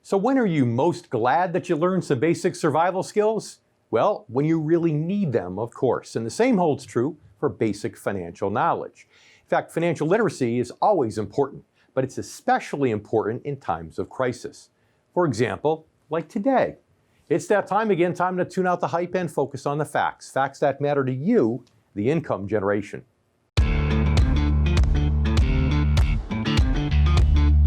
So when are you most glad that you learned some basic survival skills? Well, when you really need them, of course. And the same holds true for basic financial knowledge. In fact, financial literacy is always important, but it's especially important in times of crisis. For example, like today. It's that time again, time to tune out the hype and focus on the facts. Facts that matter to you, the income generation.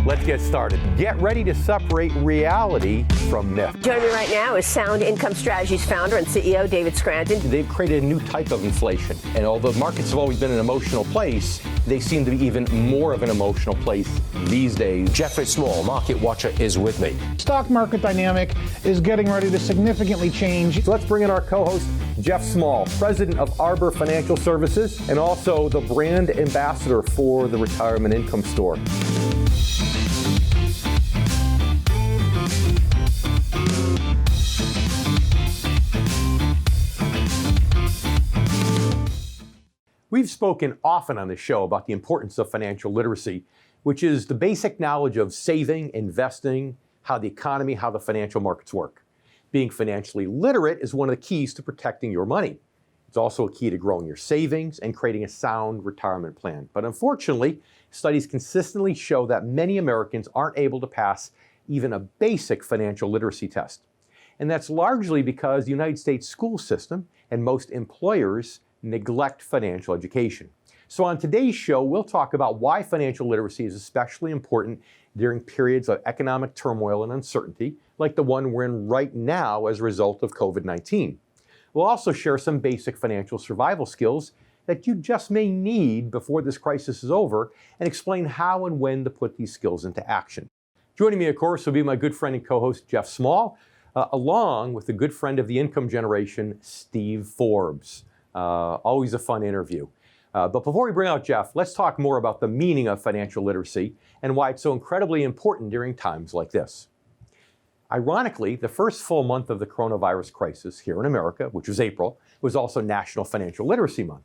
Let's get started. Get ready to separate reality from myth. Joining me right now is Sound Income Strategies founder and CEO David Scranton. They've created a new type of inflation. And although markets have always been an emotional place, they seem to be even more of an emotional place these days. Jeffrey Small, market watcher, is with me. Stock market dynamic is getting ready to significantly change. So let's bring in our co-host, Jeff Small, president of Arbor Financial Services, and also the brand ambassador for the Retirement Income Store. We've spoken often on this show about the importance of financial literacy, which is the basic knowledge of saving, investing, how the economy, how the financial markets work. Being financially literate is one of the keys to protecting your money. It's also a key to growing your savings and creating a sound retirement plan. But unfortunately, studies consistently show that many Americans aren't able to pass even a basic financial literacy test. And that's largely because the United States school system and most employers neglect financial education. So on today's show, we'll talk about why financial literacy is especially important during periods of economic turmoil and uncertainty, like the one we're in right now as a result of COVID-19. We'll also share some basic financial survival skills that you just may need before this crisis is over, and explain how and when to put these skills into action. Joining me, of course, will be my good friend and co-host, Jeff Small, along with a good friend of the income generation, Steve Forbes. Always a fun interview. But before we bring out Jeff, let's talk more about the meaning of financial literacy and why it's so incredibly important during times like this. Ironically, the first full month of the coronavirus crisis here in America, which was April, was also National Financial Literacy Month.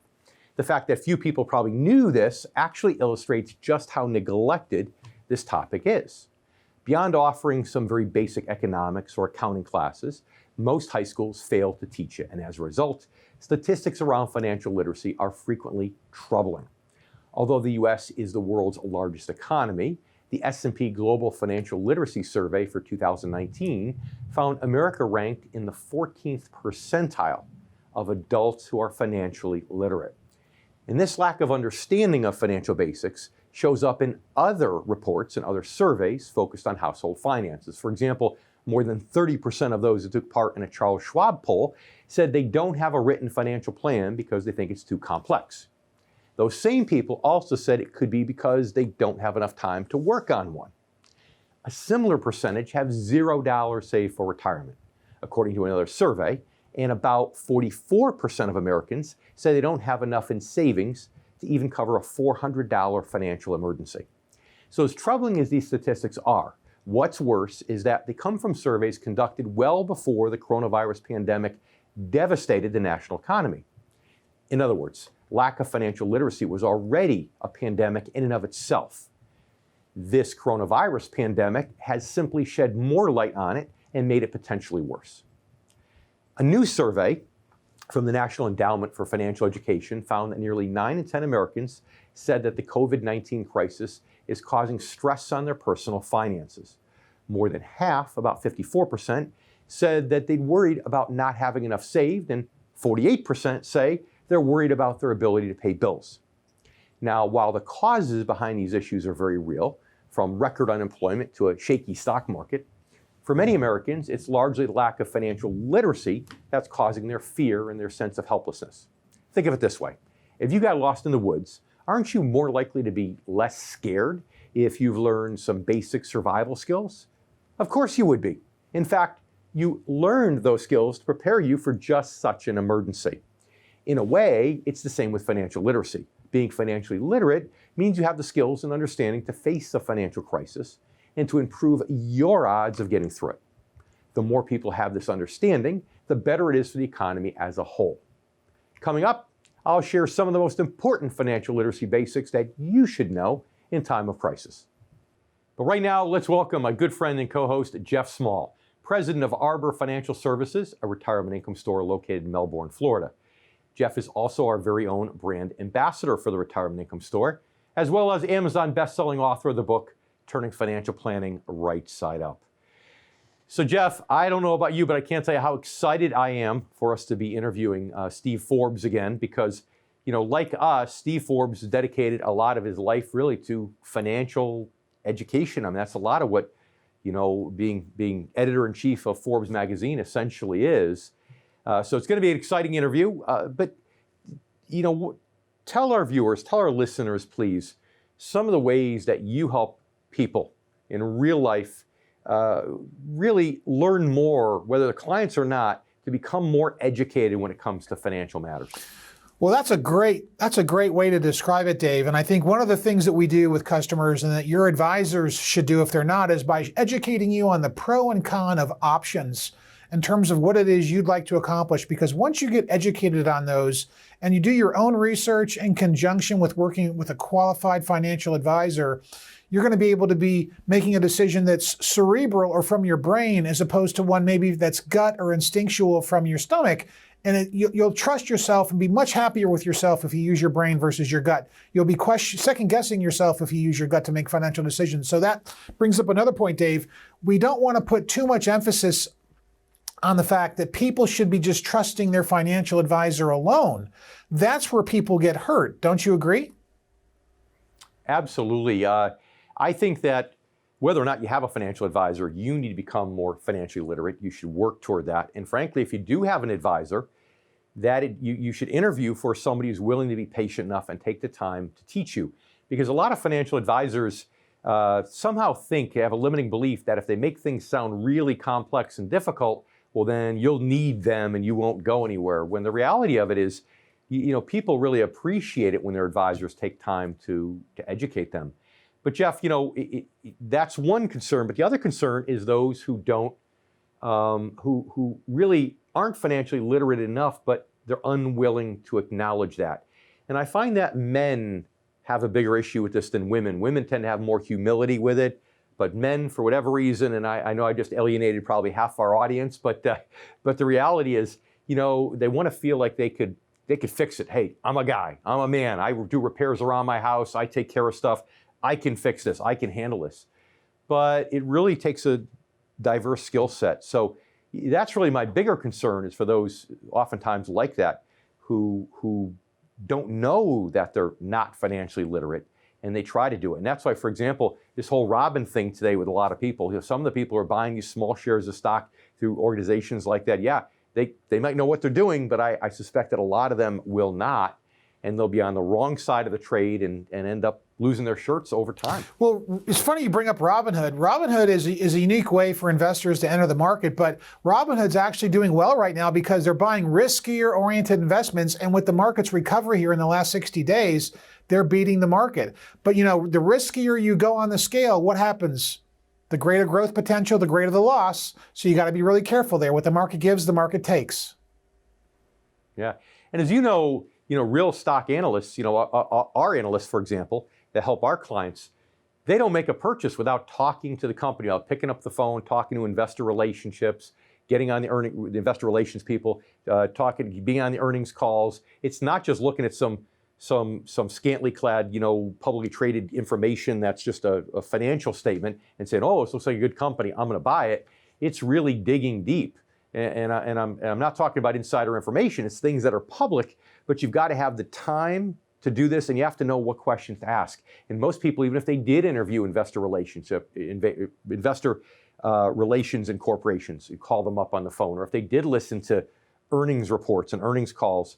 The fact that few people probably knew this actually illustrates just how neglected this topic is. Beyond offering some very basic economics or accounting classes, most high schools fail to teach it, and as a result, statistics around financial literacy are frequently troubling. Although the U.S. is the world's largest economy, the S&P Global Financial Literacy Survey for 2019 found America ranked in the 14th percentile of adults who are financially literate. And this lack of understanding of financial basics shows up in other reports and other surveys focused on household finances. For example, more than 30% of those who took part in a Charles Schwab poll said they don't have a written financial plan because they think it's too complex. Those same people also said it could be because they don't have enough time to work on one. A similar percentage have $0 saved for retirement, according to another survey, and about 44% of Americans say they don't have enough in savings to even cover a $400 financial emergency. So as troubling as these statistics are, what's worse is that they come from surveys conducted well before the coronavirus pandemic devastated the national economy. In other words, lack of financial literacy was already a pandemic in and of itself. This coronavirus pandemic has simply shed more light on it and made it potentially worse. A new survey from the National Endowment for Financial Education found that nearly 9 in 10 Americans said that the COVID-19 crisis is causing stress on their personal finances. More than half, about 54%, said that they'd worried about not having enough saved, and 48% say they're worried about their ability to pay bills. Now, while the causes behind these issues are very real, from record unemployment to a shaky stock market, for many Americans, it's largely the lack of financial literacy that's causing their fear and their sense of helplessness. Think of it this way. If you got lost in the woods, aren't you more likely to be less scared if you've learned some basic survival skills? Of course you would be. In fact, you learned those skills to prepare you for just such an emergency. In a way, it's the same with financial literacy. Being financially literate means you have the skills and understanding to face a financial crisis and to improve your odds of getting through it. The more people have this understanding, the better it is for the economy as a whole. Coming up, I'll share some of the most important financial literacy basics that you should know in time of crisis. But right now, let's welcome my good friend and co-host, Jeff Small, president of Arbor Financial Services, a retirement income store located in Melbourne, Florida. Jeff is also our very own brand ambassador for the Retirement Income Store, as well as Amazon best-selling author of the book, Turning Financial Planning Right Side Up. So Jeff, I don't know about you, but I can't tell you how excited I am for us to be interviewing Steve Forbes again, because, like us, Steve Forbes dedicated a lot of his life really to financial education. I mean, that's a lot of what, being editor-in-chief of Forbes magazine essentially is. So it's going to be an exciting interview. But, tell our viewers, tell our listeners, please, some of the ways that you help people in real life really learn more, whether they're clients or not, to become more educated when it comes to financial matters. Well, that's a great way to describe it, Dave. And I think one of the things that we do with customers and that your advisors should do if they're not is by educating you on the pro and con of options in terms of what it is you'd like to accomplish. Because once you get educated on those and you do your own research in conjunction with working with a qualified financial advisor, you're going to be able to be making a decision that's cerebral or from your brain as opposed to one maybe that's gut or instinctual from your stomach. And you'll trust yourself and be much happier with yourself if you use your brain versus your gut. You'll be second guessing yourself if you use your gut to make financial decisions. So that brings up another point, Dave. We don't want to put too much emphasis on the fact that people should be just trusting their financial advisor alone. That's where people get hurt. Don't you agree? Absolutely. I think that whether or not you have a financial advisor, you need to become more financially literate. You should work toward that. And frankly, if you do have an advisor, you should interview for somebody who's willing to be patient enough and take the time to teach you. Because a lot of financial advisors somehow have a limiting belief that if they make things sound really complex and difficult, well, then you'll need them and you won't go anywhere. When the reality of it is, people really appreciate it when their advisors take time to educate them. But Jeff, that's one concern. But the other concern is those who don't, who really aren't financially literate enough, but they're unwilling to acknowledge that. And I find that men have a bigger issue with this than women. Women tend to have more humility with it, but men, for whatever reason, and I know I just alienated probably half our audience, but the reality is, they want to feel like they could fix it. Hey, I'm a guy, I'm a man. I do repairs around my house. I take care of stuff. I can fix this. I can handle this. But it really takes a diverse skill set. So that's really my bigger concern, is for those oftentimes like that who don't know that they're not financially literate and they try to do it. And that's why, for example, this whole Robin thing today with a lot of people, some of the people are buying these small shares of stock through organizations like that. Yeah, they might know what they're doing, but I suspect that a lot of them will not. And they'll be on the wrong side of the trade and end up losing their shirts over time. Well, it's funny you bring up Robinhood. Robinhood is a unique way for investors to enter the market, but Robinhood's actually doing well right now because they're buying riskier-oriented investments, and with the market's recovery here in the last 60 days, they're beating the market. But the riskier you go on the scale, what happens? The greater growth potential, the greater the loss, so you got to be really careful there. What the market gives, the market takes. Yeah, and as real stock analysts, our analysts, for example, that help our clients, they don't make a purchase without talking to the company, without picking up the phone, talking to investor relationships, getting on the investor relations people, being on the earnings calls. It's not just looking at some scantily clad, publicly traded information that's just a financial statement and saying, oh, this looks like a good company, I'm going to buy it. It's really digging deep. And I'm not talking about insider information. It's things that are public, but you've got to have the time to do this, and you have to know what questions to ask. And most people, even if they did interview investor relations in corporations, you call them up on the phone, or if they did listen to earnings reports and earnings calls,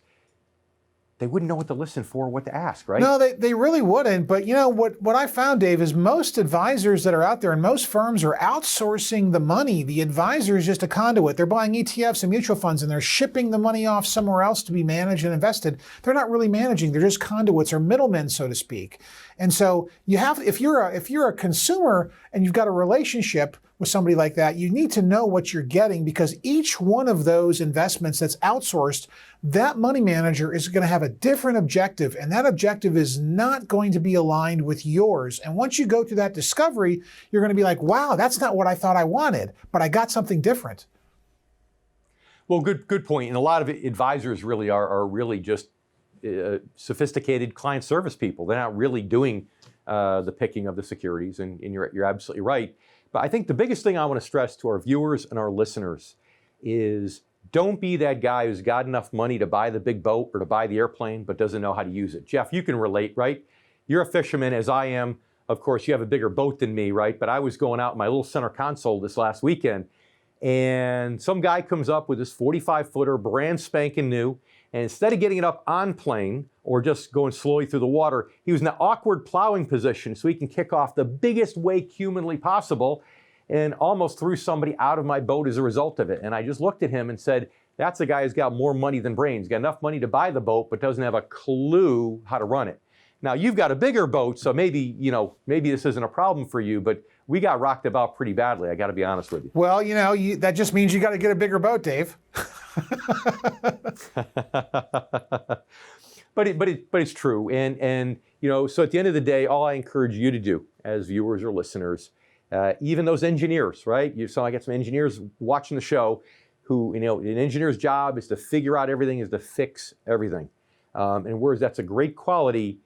they wouldn't know what to listen for or what to ask, right? No, they really wouldn't. But what I found, Dave, is most advisors that are out there and most firms are outsourcing the money. The advisor is just a conduit. They're buying ETFs and mutual funds and they're shipping the money off somewhere else to be managed and invested. They're not really managing. They're just conduits or middlemen, so to speak. And so you have, if you're a consumer and you've got a relationship with somebody like that, you need to know what you're getting, because each one of those investments that's outsourced, that money manager is going to have a different objective, and that objective is not going to be aligned with yours. And once you go through that discovery, you're going to be like, wow, that's not what I thought I wanted, but I got something different. Well, good point. And a lot of advisors really are really just sophisticated client service people. They're not really doing the picking of the securities, and you're absolutely right. But I think the biggest thing I want to stress to our viewers and our listeners is don't be that guy who's got enough money to buy the big boat or to buy the airplane but doesn't know how to use it. Jeff, you can relate, right? You're a fisherman, as I am. Of course, you have a bigger boat than me, right? But I was going out in my little center console this last weekend, and some guy comes up with this 45-footer, brand spanking new, and instead of getting it up on plane or just going slowly through the water, he was in an awkward plowing position so he can kick off the biggest wake humanly possible, and almost threw somebody out of my boat as a result of it. And I just looked at him and said, that's a guy who's got more money than brains. He's got enough money to buy the boat, but doesn't have a clue how to run it. Now, you've got a bigger boat, so maybe this isn't a problem for you, but we got rocked about pretty badly, I got to be honest with you. Well, that just means you got to get a bigger boat, Dave. But it's true, and so at the end of the day, all I encourage you to do as viewers or listeners, even those engineers, right? So I got some engineers watching the show who, an engineer's job is to figure out everything, is to fix everything, and whereas that's a great quality,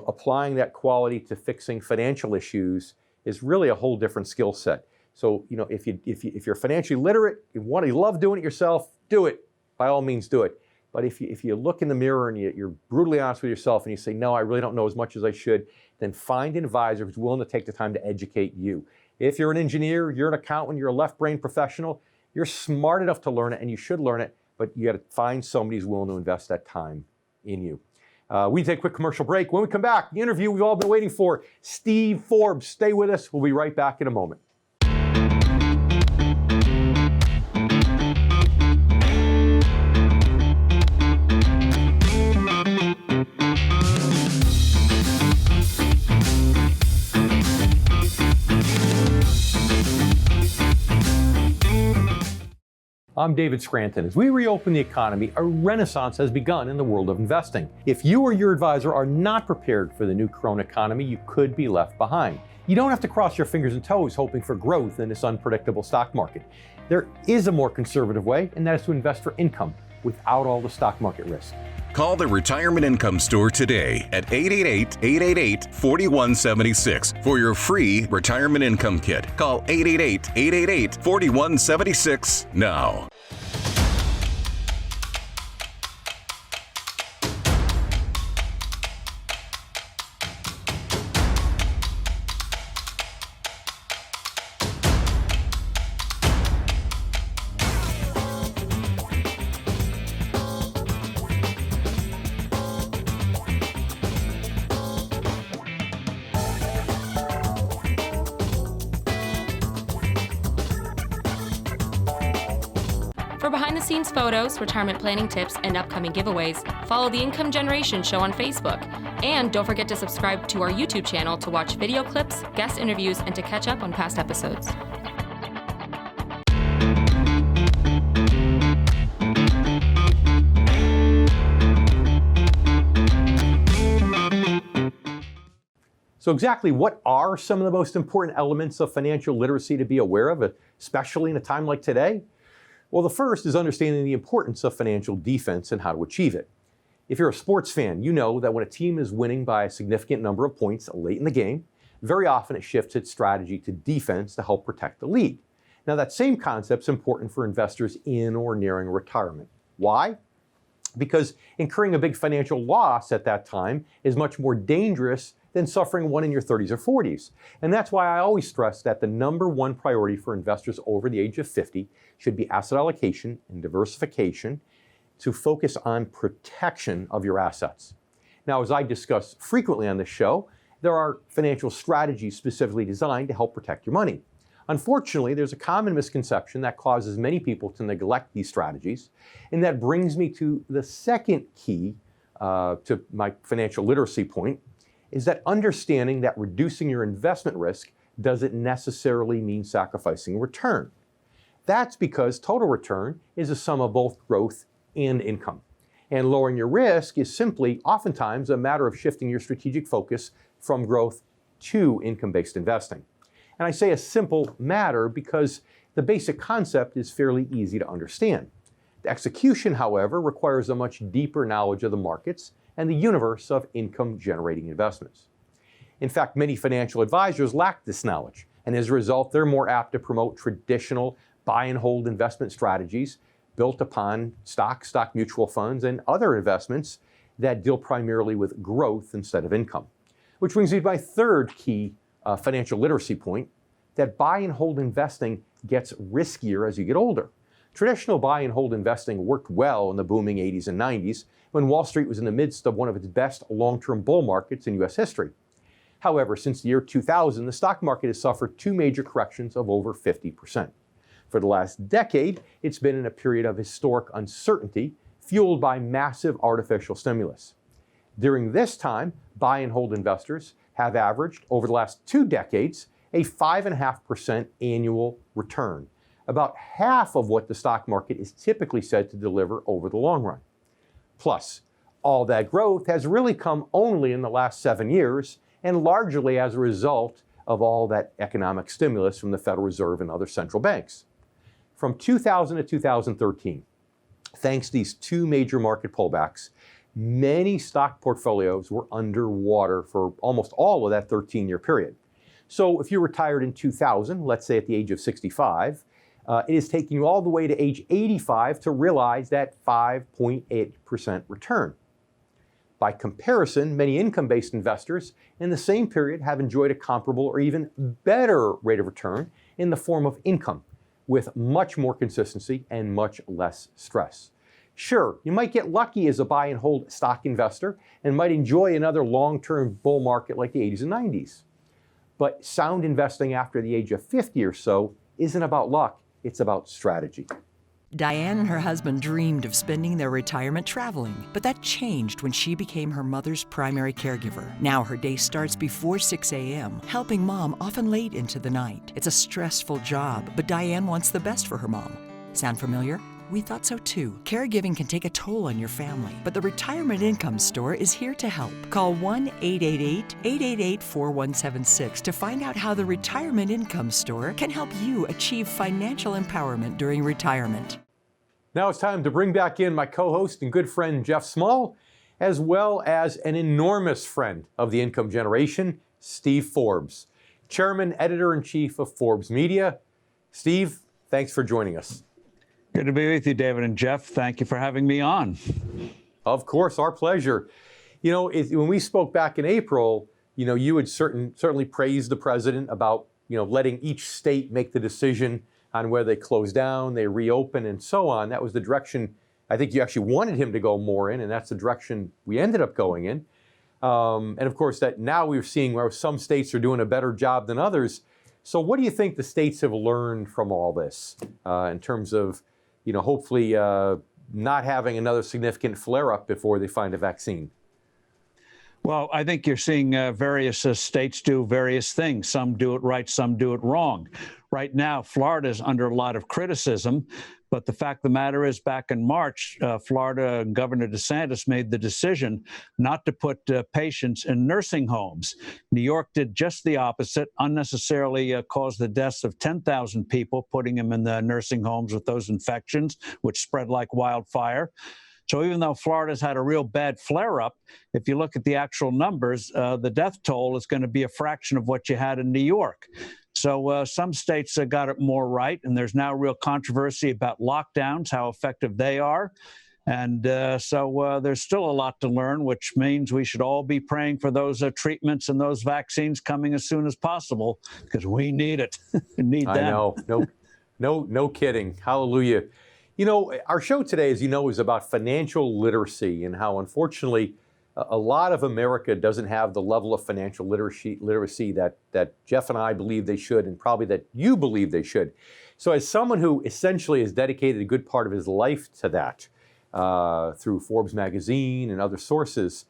applying that quality to fixing financial issues is really a whole different skill set. So, if you're financially literate, you love doing it yourself, do it. By all means, do it. But if you look in the mirror and you're brutally honest with yourself and you say, no, I really don't know as much as I should, then find an advisor who's willing to take the time to educate you. If you're an engineer, you're an accountant, you're a left brain professional, you're smart enough to learn it, and you should learn it, but you got to find somebody who's willing to invest that time in you. We take a quick commercial break. When we come back, the interview we've all been waiting for, Steve Forbes. Stay with us. We'll be right back in a moment. I'm David Scranton. As we reopen the economy, a renaissance has begun in the world of investing. If you or your advisor are not prepared for the new corona economy, you could be left behind. You don't have to cross your fingers and toes hoping for growth in this unpredictable stock market. There is a more conservative way, and that is to invest for income without all the stock market risk. Call the Retirement Income Store today at 888-888-4176 for your free retirement income kit. Call 888-888-4176 now. For behind-the-scenes photos, retirement planning tips, and upcoming giveaways, follow the Income Generation Show on Facebook. And don't forget to subscribe to our YouTube channel to watch video clips, guest interviews, and to catch up on past episodes. So exactly what are some of the most important elements of financial literacy to be aware of, especially in a time like today? Well, the first is understanding the importance of financial defense and how to achieve it. If you're a sports fan, you know that when a team is winning by a significant number of points late in the game, very often it shifts its strategy to defense to help protect the lead. Now, that same concept is important for investors in or nearing retirement. Why? Because incurring a big financial loss at that time is much more dangerous than suffering one in your 30s or 40s. And that's why I always stress that the number one priority for investors over the age of 50 should be asset allocation and diversification to focus on protection of your assets. Now, as I discuss frequently on this show, there are financial strategies specifically designed to help protect your money. Unfortunately, there's a common misconception that causes many people to neglect these strategies, and that brings me to the second key to my financial literacy point, is that understanding that reducing your investment risk doesn't necessarily mean sacrificing return. That's because total return is a sum of both growth and income. And lowering your risk is simply oftentimes a matter of shifting your strategic focus from growth to income-based investing. And I say a simple matter because the basic concept is fairly easy to understand. The execution, however, requires a much deeper knowledge of the markets and the universe of income-generating investments. In fact, many financial advisors lack this knowledge, and as a result, they're more apt to promote traditional buy and hold investment strategies built upon stock mutual funds, and other investments that deal primarily with growth instead of income. Which brings me to my third key financial literacy point, that buy and hold investing gets riskier as you get older. Traditional buy and hold investing worked well in the booming 80s and 90s when Wall Street was in the midst of one of its best long-term bull markets in U.S. history. However, since the year 2000, the stock market has suffered two major corrections of over 50%. For the last decade, it's been in a period of historic uncertainty fueled by massive artificial stimulus. During this time, buy and hold investors have averaged, over the last 2 decades, a 5.5% annual return, about half of what the stock market is typically said to deliver over the long run. Plus, all that growth has really come only in the last 7 years, and largely as a result of all that economic stimulus from the Federal Reserve and other central banks. From 2000 to 2013, thanks to these two major market pullbacks, many stock portfolios were underwater for almost all of that 13-year period. So if you retired in 2000, let's say at the age of 65, it is taking you all the way to age 85 to realize that 5.8% return. By comparison, many income-based investors in the same period have enjoyed a comparable or even better rate of return in the form of income, with much more consistency and much less stress. Sure, you might get lucky as a buy and hold stock investor and might enjoy another long-term bull market like the 80s and 90s. But sound investing after the age of 50 or so isn't about luck, it's about strategy. Diane and her husband dreamed of spending their retirement traveling, but that changed when she became her mother's primary caregiver. Now her day starts before 6 a.m., helping mom often late into the night. It's a stressful job, but Diane wants the best for her mom. Sound familiar? We thought so too. Caregiving can take a toll on your family, but the Retirement Income Store is here to help. Call 1-888-888-4176 to find out how the Retirement Income Store can help you achieve financial empowerment during retirement. Now it's time to bring back in my co-host and good friend Jeff Small, as well as an enormous friend of the income generation, Steve Forbes, Chairman, Editor-in-Chief of Forbes Media. Steve, thanks for joining us. Good to be with you, David and Jeff. Thank you for having me on. Of course, our pleasure. You know, when we spoke back in April, you know, you had certainly praised the president about, you know, letting each state make the decision on whether they close down, they reopen, and so on. That was the direction I think you actually wanted him to go more in, and that's the direction we ended up going in. And of course, that now we're seeing where some states are doing a better job than others. So what do you think the states have learned from all this in terms of, you know, hopefully not having another significant flare-up before they find a vaccine? Well, I think you're seeing various states do various things. Some do it right, some do it wrong. Right now, Florida's under a lot of criticism, but the fact of the matter is back in March, Florida Governor DeSantis made the decision not to put patients in nursing homes. New York did just the opposite, unnecessarily caused the deaths of 10,000 people, putting them in the nursing homes with those infections, which spread like wildfire. So even though Florida's had a real bad flare-up, if you look at the actual numbers, the death toll is going to be a fraction of what you had in New York. So some states got it more right, and there's now real controversy about lockdowns, how effective they are. And so there's still a lot to learn, which means we should all be praying for those treatments and those vaccines coming as soon as possible, because we need it. We need them. I know. No kidding. Hallelujah. You know, our show today, as you know, is about financial literacy and how, unfortunately, a lot of America doesn't have the level of financial literacy that Jeff and I believe they should, and probably that you believe they should. So as someone who essentially has dedicated a good part of his life to that through Forbes magazine and other sources,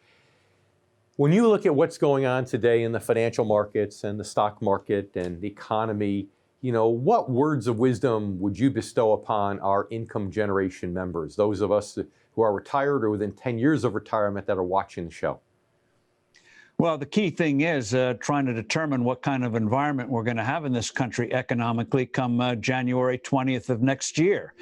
When you look at what's going on today in the financial markets and the stock market and the economy, what words of wisdom would you bestow upon our income generation members, those of us who are retired or within 10 years of retirement that are watching the show? Well, the key thing is trying to determine what kind of environment we're going to have in this country economically come January 20th of next year.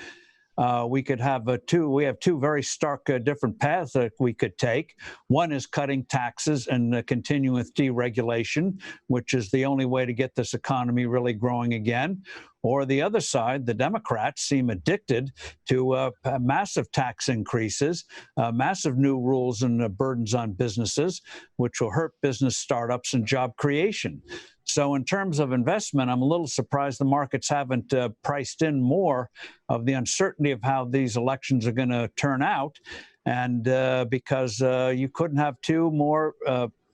We have two very stark different paths that we could take. One is cutting taxes and continuing with deregulation, which is the only way to get this economy really growing again. Or the other side, the Democrats seem addicted to massive tax increases, massive new rules and burdens on businesses, which will hurt business startups and job creation. So in terms of investment, I'm a little surprised the markets haven't priced in more of the uncertainty of how these elections are going to turn out. And because you couldn't have two more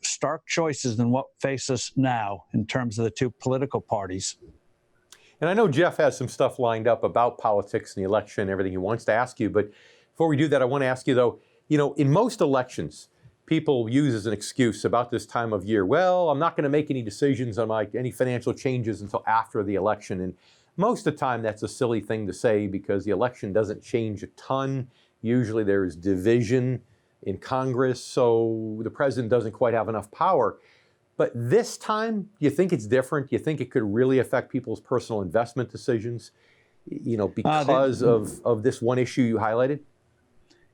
stark choices than what face us now in terms of the two political parties. And I know Jeff has some stuff lined up about politics and the election and everything he wants to ask you. But before we do that, I want to ask you, though, in most elections, people use as an excuse about this time of year, well, I'm not going to make any decisions on any financial changes until after the election. And most of the time, that's a silly thing to say because the election doesn't change a ton. Usually there's division in Congress, so the president doesn't quite have enough power. But this time, you think it's different? You think it could really affect people's personal investment decisions, because of this one issue you highlighted?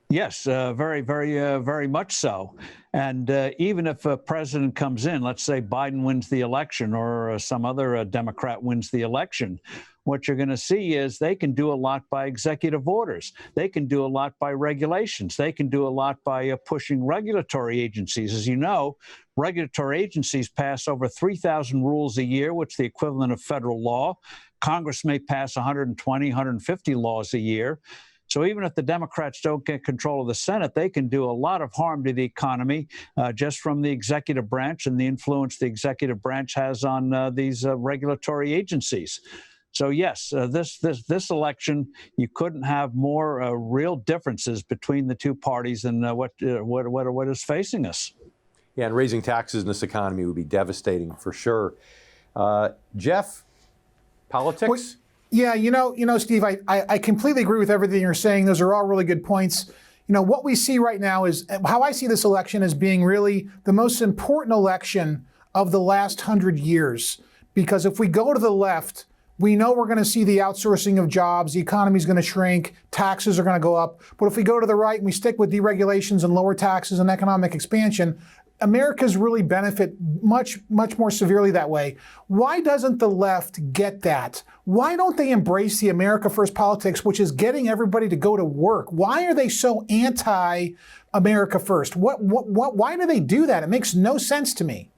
Yes, very much so. And even if a president comes in, let's say Biden wins the election or some other Democrat wins the election, what you're going to see is they can do a lot by executive orders. They can do a lot by regulations. They can do a lot by pushing regulatory agencies. As you know, regulatory agencies pass over 3,000 rules a year, which is the equivalent of federal law. Congress may pass 120, 150 laws a year. So even if the Democrats don't get control of the Senate, they can do a lot of harm to the economy just from the executive branch and the influence the executive branch has on these regulatory agencies. So yes, this election, you couldn't have more real differences between the two parties than what is facing us. Yeah, and raising taxes in this economy would be devastating for sure. Jeff, politics? Well, yeah, Steve, I completely agree with everything you're saying. Those are all really good points. What we see right now is how I see this election as being really the most important election of the last 100 years. Because if we go to the left, we know we're going to see the outsourcing of jobs, the economy is going to shrink, taxes are going to go up. But if we go to the right and we stick with deregulations and lower taxes and economic expansion, America's really benefit much more severely that way. Why doesn't the left get that? Why don't they embrace the America First politics, which is getting everybody to go to work? Why are they so anti-America First? Why do they do that? It makes no sense to me.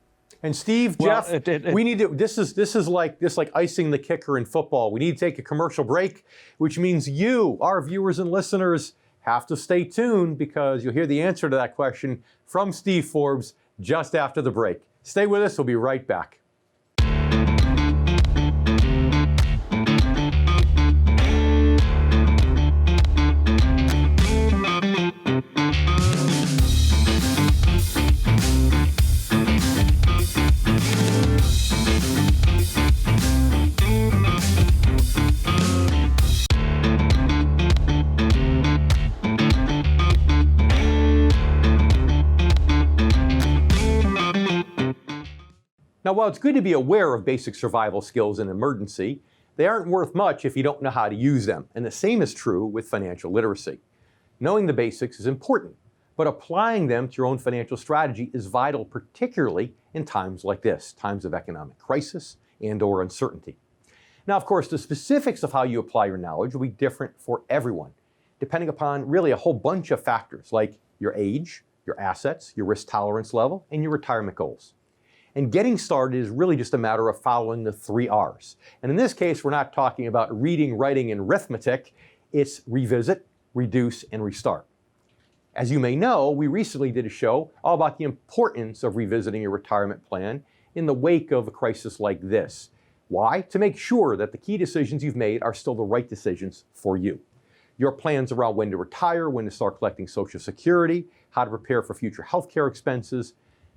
And Steve, Jeff, we need to. This is like icing the kicker in football. We need to take a commercial break, which means you, our viewers and listeners, have to stay tuned because you'll hear the answer to that question from Steve Forbes just after the break. Stay with us. We'll be right back. Now, while it's good to be aware of basic survival skills in an emergency, they aren't worth much if you don't know how to use them. And the same is true with financial literacy. Knowing the basics is important, but applying them to your own financial strategy is vital, particularly in times like this, times of economic crisis and/or uncertainty. Now, of course, the specifics of how you apply your knowledge will be different for everyone, depending upon really a whole bunch of factors like your age, your assets, your risk tolerance level, and your retirement goals. And getting started is really just a matter of following the 3 R's. And in this case, we're not talking about reading, writing, and arithmetic. It's revisit, reduce, and restart. As you may know, we recently did a show all about the importance of revisiting your retirement plan in the wake of a crisis like this. Why? To make sure that the key decisions you've made are still the right decisions for you. Your plans around when to retire, when to start collecting Social Security, how to prepare for future healthcare expenses,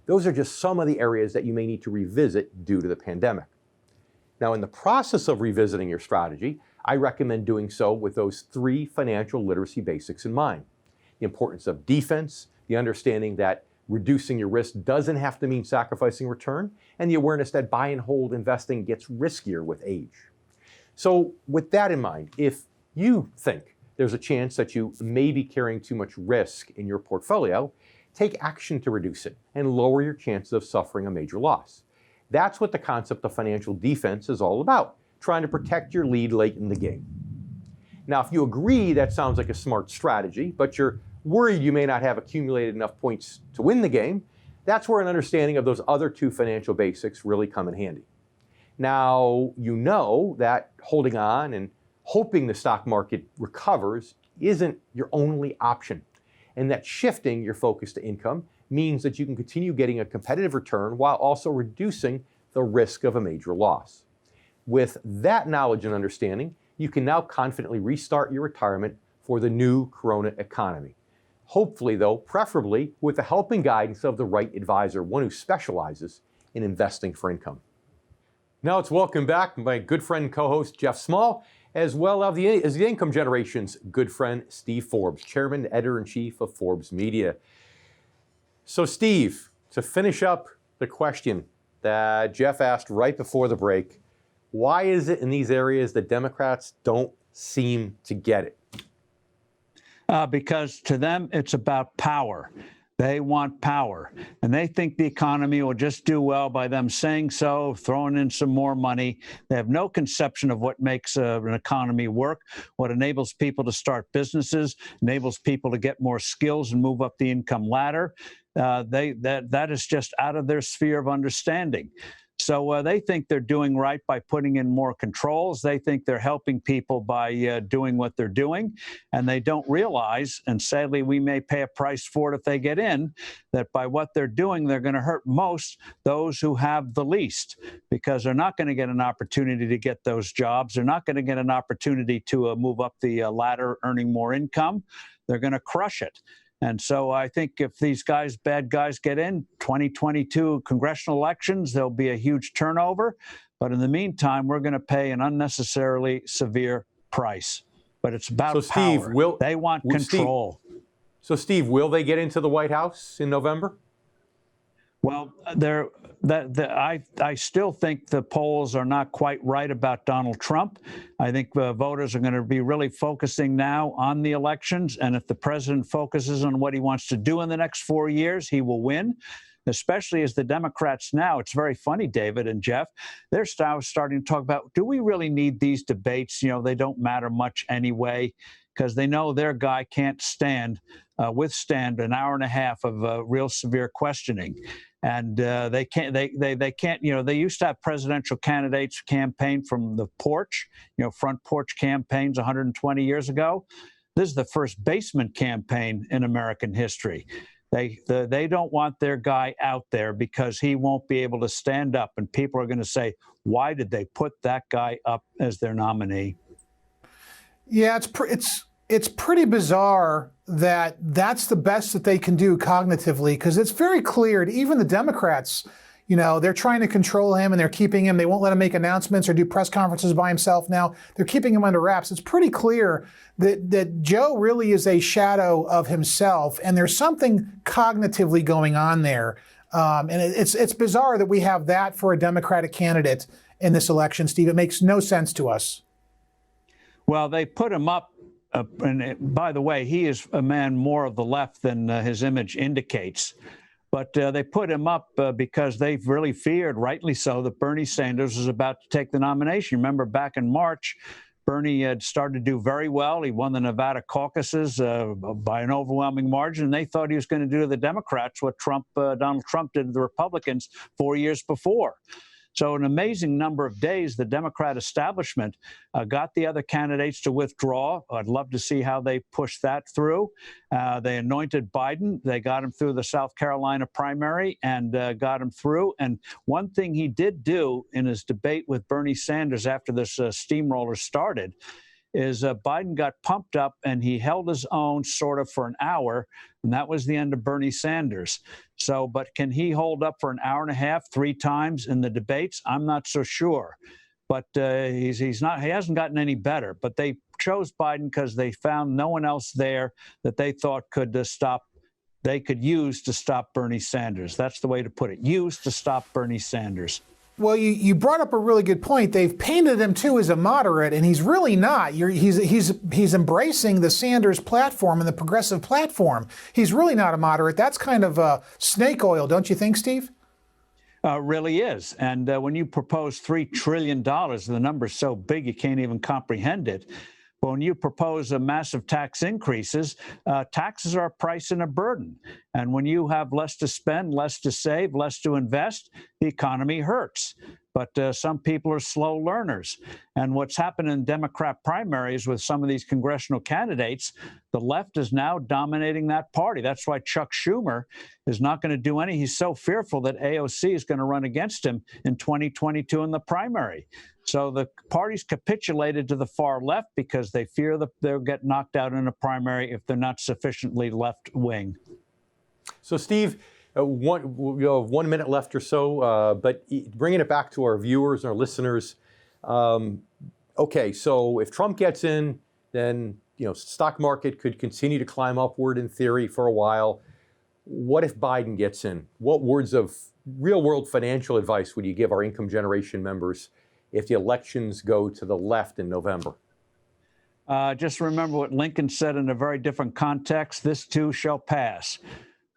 Those are just some of the areas that you may need to revisit due to the pandemic. Now, in the process of revisiting your strategy, I recommend doing so with those 3 financial literacy basics in mind. The importance of defense, the understanding that reducing your risk doesn't have to mean sacrificing return, and the awareness that buy and hold investing gets riskier with age. So with that in mind, if you think there's a chance that you may be carrying too much risk in your portfolio, take action to reduce it and lower your chances of suffering a major loss. That's what the concept of financial defense is all about, trying to protect your lead late in the game. Now, if you agree that sounds like a smart strategy, but you're worried you may not have accumulated enough points to win the game, that's where an understanding of those other 2 financial basics really come in handy. Now, you know that holding on and hoping the stock market recovers isn't your only option, and that shifting your focus to income means that you can continue getting a competitive return while also reducing the risk of a major loss. With that knowledge and understanding, you can now confidently restart your retirement for the new Corona economy. Hopefully, though, preferably with the help and guidance of the right advisor, one who specializes in investing for income. Now let's welcome back my good friend and co-host Jeff Small, as well as the Income Generation's good friend Steve Forbes, Chairman and Editor-in-Chief of Forbes Media. So Steve, to finish up the question that Jeff asked right before the break, why is it in these areas that Democrats don't seem to get it? Because to them, it's about power. They want power, and they think the economy will just do well by them saying so, throwing in some more money. They have no conception of what makes an economy work, what enables people to start businesses, enables people to get more skills and move up the income ladder. That is just out of their sphere of understanding. So they think they're doing right by putting in more controls. They think they're helping people by doing what they're doing. And they don't realize, and sadly, we may pay a price for it if they get in, that by what they're doing, they're going to hurt most those who have the least, because they're not going to get an opportunity to get those jobs. They're not going to get an opportunity to move up the ladder, earning more income. They're going to crush it. And so I think if these bad guys get in, 2022 congressional elections, there'll be a huge turnover. But in the meantime, we're going to pay an unnecessarily severe price. But it's about power. They want control. Steve, will they get into the White House in November? Well, I still think the polls are not quite right about Donald Trump. I think voters are going to be really focusing now on the elections. And if the president focuses on what he wants to do in the next 4 years, he will win, especially as the Democrats now. It's very funny, David and Jeff. They're starting to talk about, do we really need these debates? You know, they don't matter much anyway, because they know their guy can't withstand an hour and a half of real severe questioning. And they can't. You know, they used to have presidential candidates campaign from the porch. You know, front porch campaigns 120 years ago. This is the first basement campaign in American history. They don't want their guy out there because he won't be able to stand up, and people are going to say, why did they put that guy up as their nominee? Yeah, it's pretty bizarre that that's the best that they can do cognitively, because it's very clear to even the Democrats, you know, they're trying to control him and they're keeping him. They won't let him make announcements or do press conferences by himself now. They're keeping him under wraps. It's pretty clear that Joe really is a shadow of himself, and there's something cognitively going on there. And it's bizarre that we have that for a Democratic candidate in this election, Steve. It makes no sense to us. Well, they put him up. And by the way, he is a man more of the left than his image indicates. But they put him up because they really feared, rightly so, that Bernie Sanders was about to take the nomination. Remember, back in March, Bernie had started to do very well. He won the Nevada caucuses by an overwhelming margin. And they thought he was going to do to the Democrats what Donald Trump did to the Republicans 4 years before. So an amazing number of days, the Democrat establishment got the other candidates to withdraw. I'd love to see how they push that through. They anointed Biden. They got him through the South Carolina primary and got him through. And one thing he did do in his debate with Bernie Sanders after this steamroller started is Biden got pumped up and he held his own sort of for an hour, and that was the end of Bernie Sanders. So, but can he hold up for an hour and a half, 3 times in the debates? I'm not so sure. But he hasn't gotten any better. But they chose Biden because they found no one else there that they thought could use to stop Bernie Sanders. That's the way to put it. Use to stop Bernie Sanders. Well, you brought up a really good point. They've painted him too as a moderate, and he's really not. He's embracing the Sanders platform and the progressive platform. He's really not a moderate. That's kind of snake oil, don't you think, Steve? Really is. And when you propose $3 trillion, the number's so big you can't even comprehend it. But when you propose a massive tax increases, taxes are a price and a burden. And when you have less to spend, less to save, less to invest, the economy hurts. But some people are slow learners. And what's happened in Democrat primaries with some of these congressional candidates, the left is now dominating that party. That's why Chuck Schumer is not going to do any. He's so fearful that AOC is going to run against him in 2022 in the primary. So the party's capitulated to the far left because they fear that they'll get knocked out in a primary if they're not sufficiently left wing. So, Steve, we have 1 minute left or so, but bringing it back to our viewers and our listeners. Okay, so if Trump gets in, then stock market could continue to climb upward in theory for a while. What if Biden gets in? What words of real-world financial advice would you give our income generation members if the elections go to the left in November? Just remember what Lincoln said in a very different context. This too shall pass.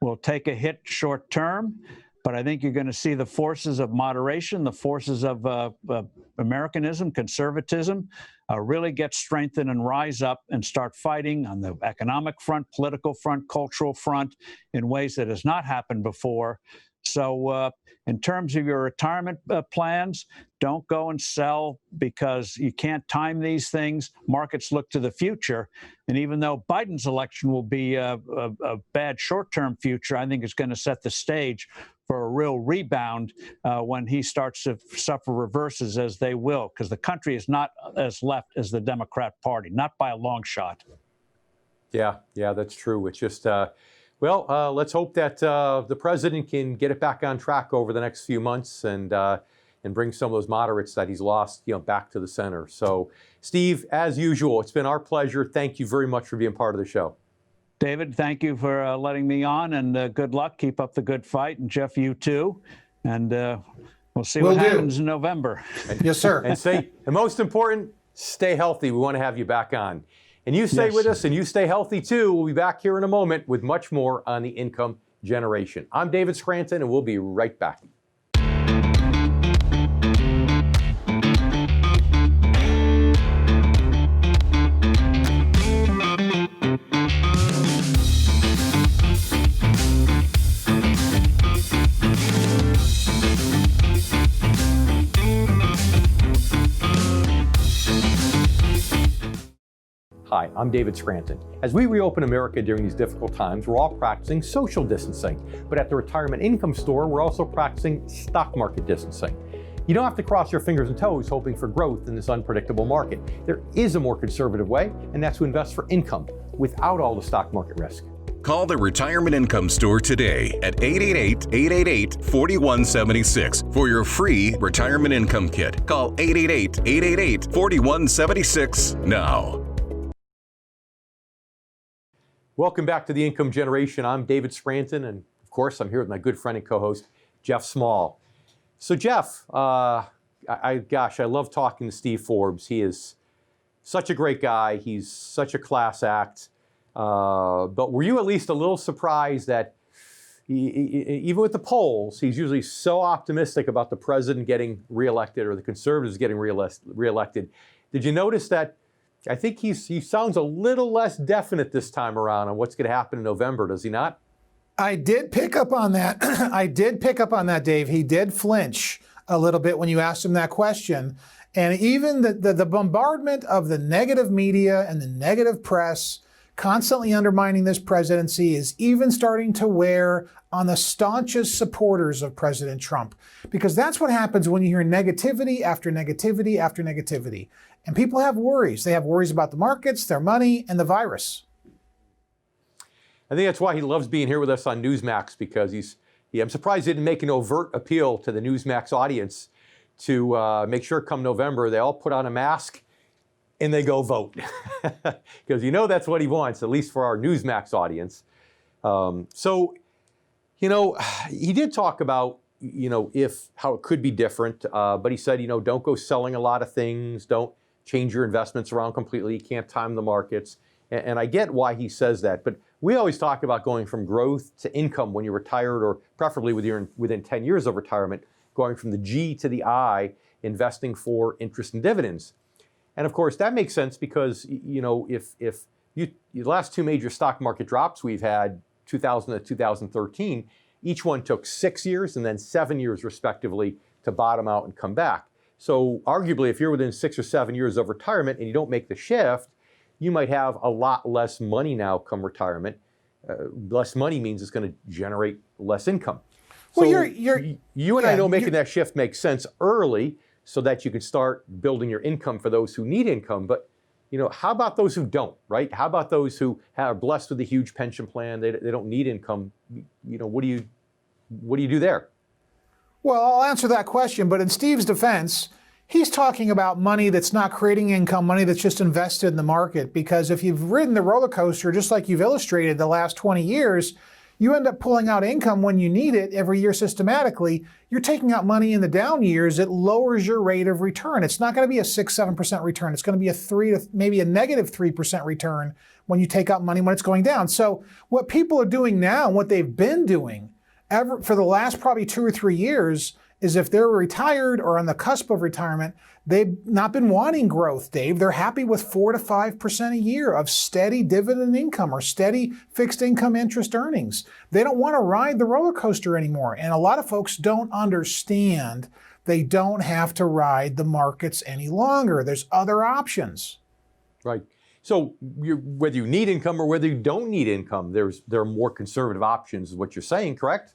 We'll take a hit short term, but I think you're going to see the forces of moderation, the forces of Americanism, conservatism, really get strengthened and rise up and start fighting on the economic front, political front, cultural front in ways that has not happened before. So in terms of your retirement plans, don't go and sell because you can't time these things. Markets look to the future. And even though Biden's election will be a bad short-term future, I think it's going to set the stage for a real rebound when he starts to suffer reverses, as they will, because the country is not as left as the Democrat Party, not by a long shot. Yeah, that's true. It's just, let's hope that the president can get it back on track over the next few months and bring some of those moderates that he's lost, back to the center. So, Steve, as usual, it's been our pleasure. Thank you very much for being part of the show. David, thank you for letting me on, and good luck. Keep up the good fight, and Jeff, you too. And we'll see what happens in November. Yes, sir. And most important, stay healthy. We want to have you back on. And you stay with us, and you stay healthy too. We'll be back here in a moment with much more on the income generation. I'm David Scranton, and we'll be right back. Hi, I'm David Scranton. As we reopen America during these difficult times, we're all practicing social distancing. But at the Retirement Income Store, we're also practicing stock market distancing. You don't have to cross your fingers and toes hoping for growth in this unpredictable market. There is a more conservative way, and that's to invest for income without all the stock market risk. Call the Retirement Income Store today at 888-888-4176 for your free retirement income kit. Call 888-888-4176 now. Welcome back to the Income Generation. I'm David Scranton, and of course, I'm here with my good friend and co-host, Jeff Small. So, Jeff, I love talking to Steve Forbes. He is such a great guy. He's such a class act. But were you at least a little surprised that even with the polls, he's usually so optimistic about the president getting reelected or the conservatives getting reelected? Did you notice that? I think he sounds a little less definite this time around on what's going to happen in November, does he not? I did pick up on that. Dave. He did flinch a little bit when you asked him that question. And even the bombardment of the negative media and the negative press constantly undermining this presidency is even starting to wear on the staunchest supporters of President Trump. Because that's what happens when you hear negativity after negativity after negativity. And people have worries. They have worries about the markets, their money, and the virus. I think that's why he loves being here with us on Newsmax, because I'm surprised he didn't make an overt appeal to the Newsmax audience to make sure come November they all put on a mask and they go vote. Because that's what he wants, at least for our Newsmax audience. So, he did talk about, how it could be different, but he said, don't go selling a lot of things, don't change your investments around completely, you can't time the markets. And I get why he says that, but we always talk about going from growth to income when you're retired, or preferably within 10 years of retirement, going from the G to the I, investing for interest and dividends. And of course, that makes sense because, if the last two major stock market drops we've had, 2000 to 2013, each one took 6 years and then 7 years respectively to bottom out and come back. So arguably, if you're within 6 or 7 years of retirement and you don't make the shift, you might have a lot less money now come retirement. Less money means it's going to generate less income. Well, so you and I know making that shift makes sense early so that you can start building your income for those who need income. But how about those who don't, right? How about those who are blessed with a huge pension plan? They don't need income. What do you do there? Well, I'll answer that question, but in Steve's defense, he's talking about money that's not creating income, money that's just invested in the market. Because if you've ridden the roller coaster, just like you've illustrated the last 20 years, you end up pulling out income when you need it every year systematically. You're taking out money in the down years. It lowers your rate of return. It's not going to be a 6-7% return. It's going to be a 3 to maybe a negative 3% return when you take out money when it's going down. So what people are doing now, and what they've been doing for the last probably 2 or 3 years, is if they're retired or on the cusp of retirement, they've not been wanting growth, Dave. They're happy with 4 to 5% a year of steady dividend income or steady fixed income interest earnings. They don't want to ride the roller coaster anymore. And a lot of folks don't understand they don't have to ride the markets any longer. There's other options. Right. So whether you need income or whether you don't need income, there are more conservative options, is what you're saying, correct?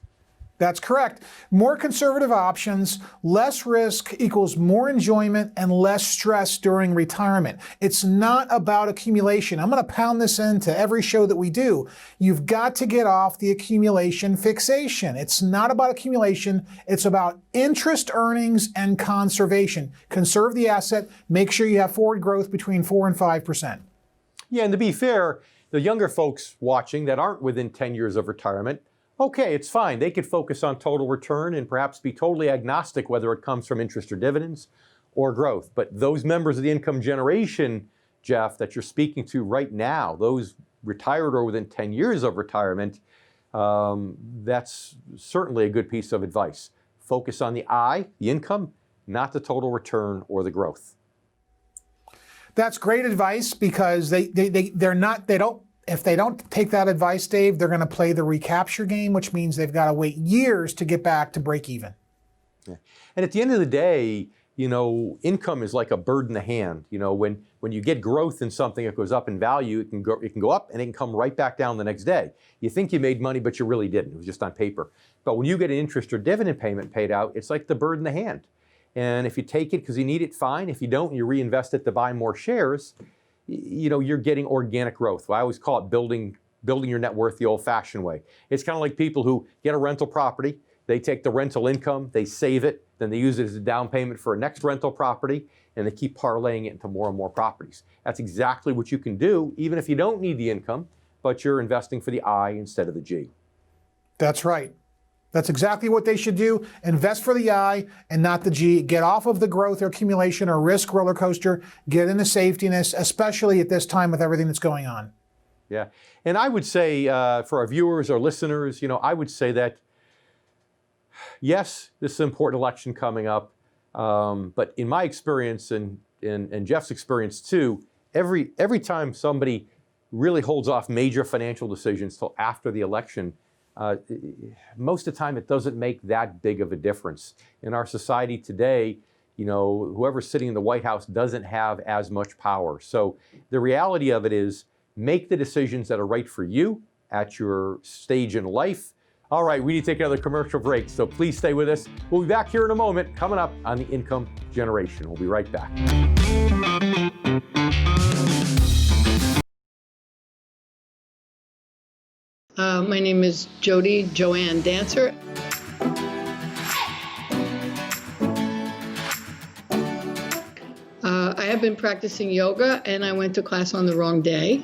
That's correct. More conservative options, less risk equals more enjoyment and less stress during retirement. It's not about accumulation. I'm going to pound this into every show that we do. You've got to get off the accumulation fixation. It's not about accumulation. It's about interest earnings and conservation. Conserve the asset. Make sure you have forward growth between 4 and 5%. Yeah, and to be fair, the younger folks watching that aren't within 10 years of retirement, okay, it's fine. They could focus on total return and perhaps be totally agnostic whether it comes from interest or dividends or growth. But those members of the income generation, Jeff, that you're speaking to right now, those retired or within 10 years of retirement, that's certainly a good piece of advice. Focus on the I, the income, not the total return or the growth. That's great advice because if they don't take that advice, Dave, they're going to play the recapture game, which means they've got to wait years to get back to break even. Yeah. And at the end of the day, income is like a bird in the hand. When you get growth in something, it goes up in value. It can go up and it can come right back down the next day. You think you made money, but you really didn't. It was just on paper. But when you get an interest or dividend payment paid out, it's like the bird in the hand. And if you take it because you need it, fine. If you don't, you reinvest it to buy more shares. You're getting organic growth. I always call it building your net worth the old-fashioned way. It's kind of like people who get a rental property. They take the rental income, they save it, then they use it as a down payment for a next rental property, and they keep parlaying it into more and more properties. That's exactly what you can do, even if you don't need the income, but you're investing for the I instead of the G. That's right. That's exactly what they should do. Invest for the I and not the G. Get off of the growth or accumulation or risk roller coaster. Get into safetiness, especially at this time with everything that's going on. Yeah. And I would say for our viewers or listeners, I would say that, yes, this is an important election coming up. But in my experience and Jeff's experience too, every time somebody really holds off major financial decisions till after the election, most of the time it doesn't make that big of a difference. In our society today, whoever's sitting in the White House doesn't have as much power. So the reality of it is Make the decisions that are right for you at your stage in life. All right, we need to take another commercial break, so please stay with us. We'll be back here in a moment, coming up on the Income Generation. We'll be right back. My name is Jody Joanne Dancer. I have been practicing yoga, and I went to class on the wrong day.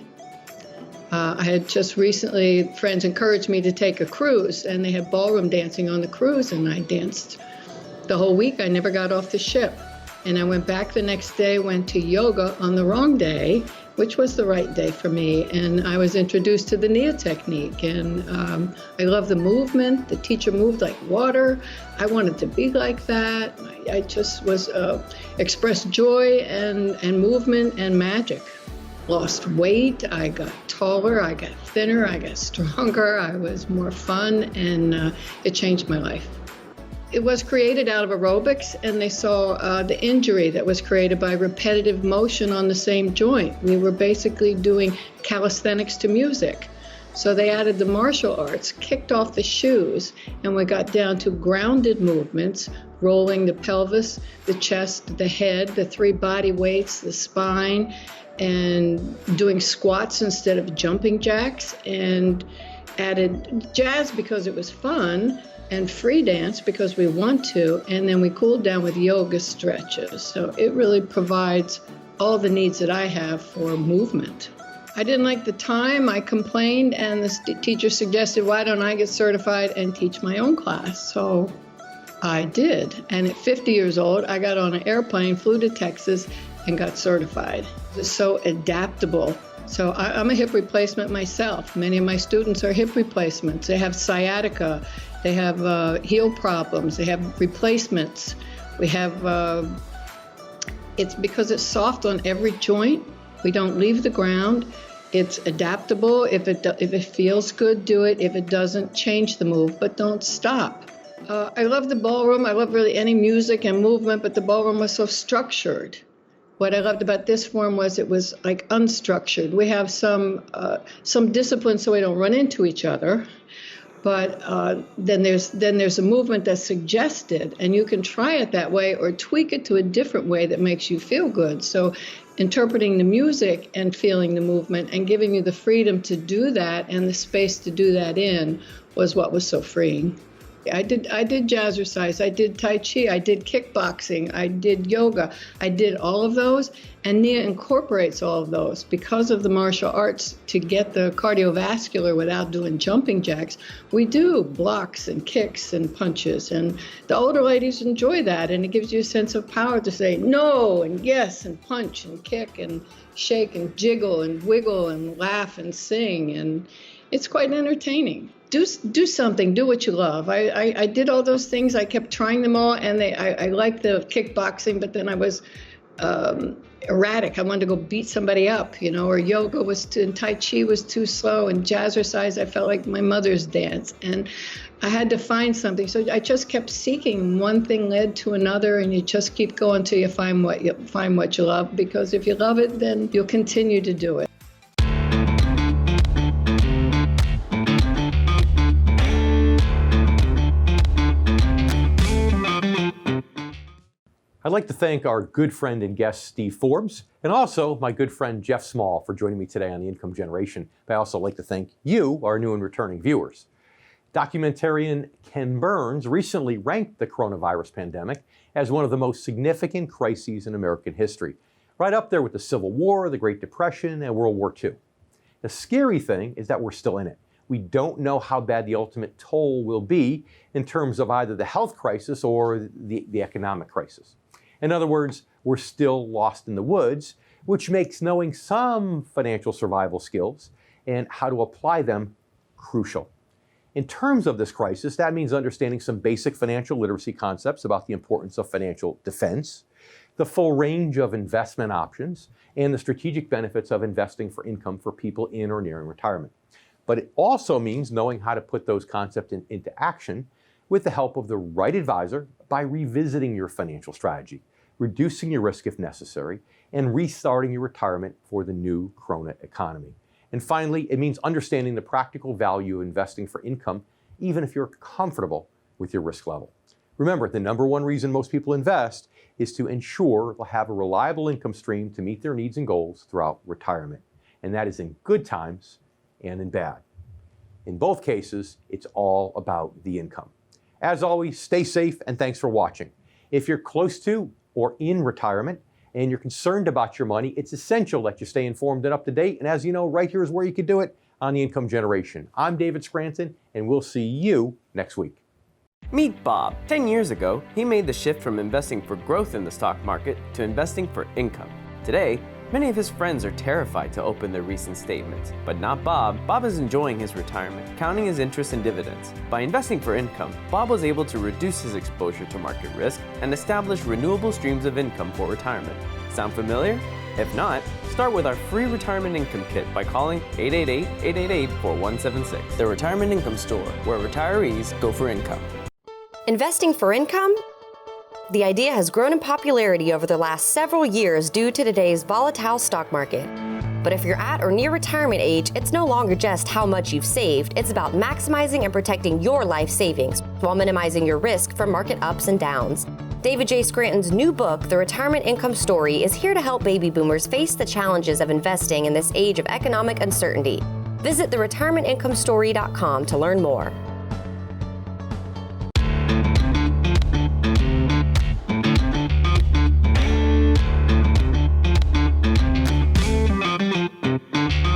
I had just recently, friends encouraged me to take a cruise, and they had ballroom dancing on the cruise, and I danced the whole week. I never got off the ship. And I went back the next day, went to yoga on the wrong day, which was the right day for me. And I was introduced to the Nia technique. And I love the movement. The teacher moved like water. I wanted to be like that. I just was expressed joy and movement and magic. Lost weight. I got taller. I got thinner. I got stronger. I was more fun. And it changed my life. It was created out of aerobics, and they saw the injury that was created by repetitive motion on the same joint. We were basically doing calisthenics to music. So they added the martial arts, kicked off the shoes, and we got down to grounded movements, rolling the pelvis, the chest, the head, the 3 body weights, the spine, and doing squats instead of jumping jacks, and added jazz because it was fun, and free dance because we want to, and then we cooled down with yoga stretches. So it really provides all the needs that I have for movement. I didn't like the time. I complained, and the teacher suggested, why don't I get certified and teach my own class? So I did. And at 50 years old, I got on an airplane, flew to Texas, and got certified. It's so adaptable. So I'm a hip replacement myself. Many of my students are hip replacements. They have sciatica. They have heel problems. They have replacements. We have, it's because it's soft on every joint. We don't leave the ground. It's adaptable. If it feels good, do it. If it doesn't, change the move, but don't stop. I love the ballroom. I love really any music and movement, but the ballroom was so structured. What I loved about this form was it was like unstructured. We have some discipline so we don't run into each other. But then there's a movement that's suggested, and you can try it that way or tweak it to a different way that makes you feel good. So interpreting the music and feeling the movement and giving you the freedom to do that and the space to do that in was what was so freeing. I did jazzercise, I did Tai Chi, I did kickboxing, I did yoga, I did all of those, and Nia incorporates all of those because of the martial arts to get the cardiovascular without doing jumping jacks. We do blocks and kicks and punches, and the older ladies enjoy that, and it gives you a sense of power to say no and yes and punch and kick and shake and jiggle and wiggle and laugh and sing, and it's quite entertaining. Do something, do what you love. I did all those things. I kept trying them all, and I liked the kickboxing, but then I was erratic. I wanted to go beat somebody up, or yoga and Tai Chi was too slow, and jazzercise, I felt like my mother's dance, and I had to find something. So I just kept seeking. One thing led to another, and you just keep going till you find what you love, because if you love it, then you'll continue to do it. I'd like to thank our good friend and guest, Steve Forbes, and also my good friend, Jeff Small, for joining me today on The Income Generation. But I also like to thank you, our new and returning viewers. Documentarian Ken Burns recently ranked the coronavirus pandemic as one of the most significant crises in American history, right up there with the Civil War, the Great Depression, and World War II. The scary thing is that we're still in it. We don't know how bad the ultimate toll will be in terms of either the health crisis or the economic crisis. In other words, we're still lost in the woods, which makes knowing some financial survival skills and how to apply them crucial. In terms of this crisis, that means understanding some basic financial literacy concepts about the importance of financial defense, the full range of investment options, and the strategic benefits of investing for income for people in or nearing retirement. But it also means knowing how to put those concepts into action with the help of the right advisor by revisiting your financial strategy, reducing your risk if necessary, and restarting your retirement for the new Corona economy. And finally, it means understanding the practical value of investing for income, even if you're comfortable with your risk level. Remember, the number one reason most people invest is to ensure they'll have a reliable income stream to meet their needs and goals throughout retirement. And that is in good times and in bad. In both cases, it's all about the income. As always, stay safe and thanks for watching. If you're close to or in retirement and you're concerned about your money, it's essential that you stay informed and up to date. And as you know, right here is where you can do it on The Income Generation. I'm David Scranton, and we'll see you next week. Meet Bob. 10 years ago, he made the shift from investing for growth in the stock market to investing for income. Today, many of his friends are terrified to open their recent statements, but not Bob. Bob is enjoying his retirement, counting his interest and dividends. By investing for income, Bob was able to reduce his exposure to market risk and establish renewable streams of income for retirement. Sound familiar? If not, start with our free retirement income kit by calling 888-888-4176. The Retirement Income Store, where retirees go for income. Investing for income? The idea has grown in popularity over the last several years due to today's volatile stock market. But if you're at or near retirement age, it's no longer just how much you've saved, it's about maximizing and protecting your life savings while minimizing your risk from market ups and downs. David J. Scranton's new book, The Retirement Income Story, is here to help baby boomers face the challenges of investing in this age of economic uncertainty. Visit theretirementincomestory.com to learn more.